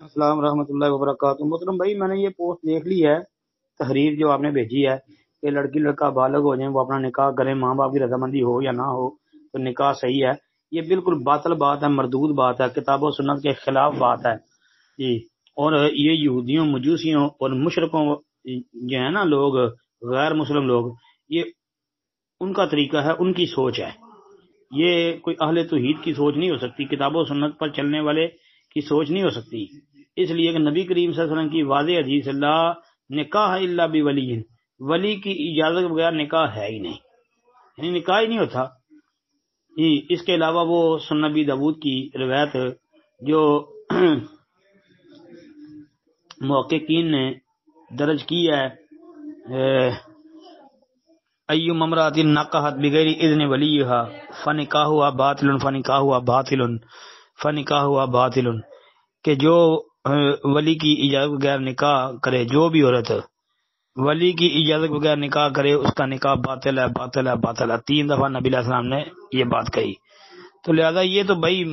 السلام ورحمۃ اللہ وبرکاتہ۔ محترم بھائی، میں نے یہ پوسٹ دیکھ لی ہے، تحریر جو آپ نے بھیجی ہے کہ لڑکی لڑکا بالغ ہو جائیں، وہ اپنا نکاح کریں، ماں باپ کی رضامندی ہو یا نہ ہو تو نکاح صحیح ہے۔ یہ بالکل باطل بات ہے، مردود بات ہے، کتاب و سنت کے خلاف بات ہے جی۔ اور یہ یہودیوں، مجوسیوں اور مشرکوں جو ہے نا لوگ، غیر مسلم لوگ، یہ ان کا طریقہ ہے، ان کی سوچ ہے۔ یہ کوئی اہل توحید کی سوچ نہیں ہو سکتی، کتاب و سنت پر چلنے والے کی سوچ نہیں ہو سکتی۔ اس لیے کہ نبی کریم صلی اللہ علیہ وسلم کی واضح حدیث، لا نکاح الا بولی، ولی کی اجازت کے بغیر نکاح ہے ہی نہیں، یعنی نکاح ہی نہیں ہوتا جی۔ اس کے علاوہ وہ سنن ابی داؤد کی روایت جو محققین نے درج کی ہے، ایما امرأۃ نکحت بغیر اذن ولیہا فنکاحها باطل فنکاحها باطل فنکاحها باطل، کہ جو ولی کی اجازت بغیر نکاح کرے، جو بھی عورت ولی کی اجازت بغیر نکاح کرے، اس کا نکاح باطل ہے، باطل ہے، باطل ہے۔ 3 دفعہ نبی علیہ السلام نے یہ بات کہی۔ تو لہذا یہ تو بھائی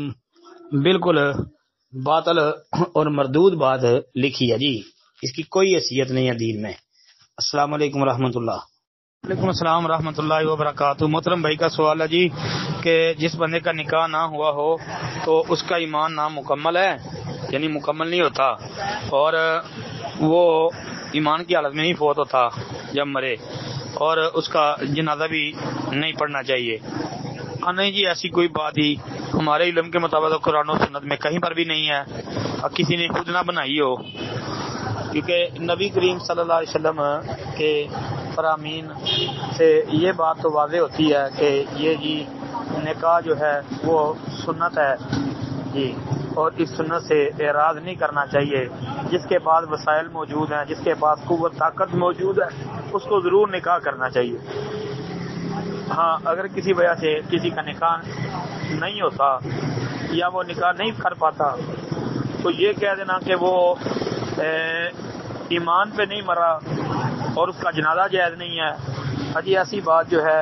بالکل باطل اور مردود بات لکھی ہے جی، اس کی کوئی حیثیت نہیں ہے دین میں۔ السلام علیکم ورحمۃ اللہ۔ وعلیکم السلام ورحمۃ اللہ وبرکاتہ۔ محترم بھائی کا سوال ہے جی کہ جس بندے کا نکاح نہ ہوا ہو تو اس کا ایمان نامکمل ہے، یعنی مکمل نہیں ہوتا، اور وہ ایمان کی حالت میں نہیں فوت ہوتا جب مرے، اور اس کا جنازہ بھی نہیں پڑھنا چاہیے۔ نہیں جی، ایسی کوئی بات ہی ہمارے علم کے مطابق قرآن و سنت میں کہیں پر بھی نہیں ہے، اور کسی نے خود نہ بنائی ہو، کیونکہ نبی کریم صلی اللہ علیہ وسلم کے فرامین سے یہ بات تو واضح ہوتی ہے کہ یہ جی نکاح جو ہے وہ سنت ہے جی، اور اس سنت سے اعراض نہیں کرنا چاہیے۔ جس کے پاس وسائل موجود ہیں، جس کے پاس قوت طاقت موجود ہے، اس کو ضرور نکاح کرنا چاہیے۔ ہاں، اگر کسی وجہ سے کسی کا نکاح نہیں ہوتا یا وہ نکاح نہیں کر پاتا تو یہ کہہ دینا کہ وہ ایمان پہ نہیں مرا اور اس کا جنازہ جائز نہیں ہے، حجی ایسی بات جو ہے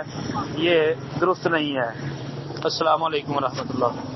یہ درست نہیں ہے۔ السلام علیکم ورحمۃ اللہ۔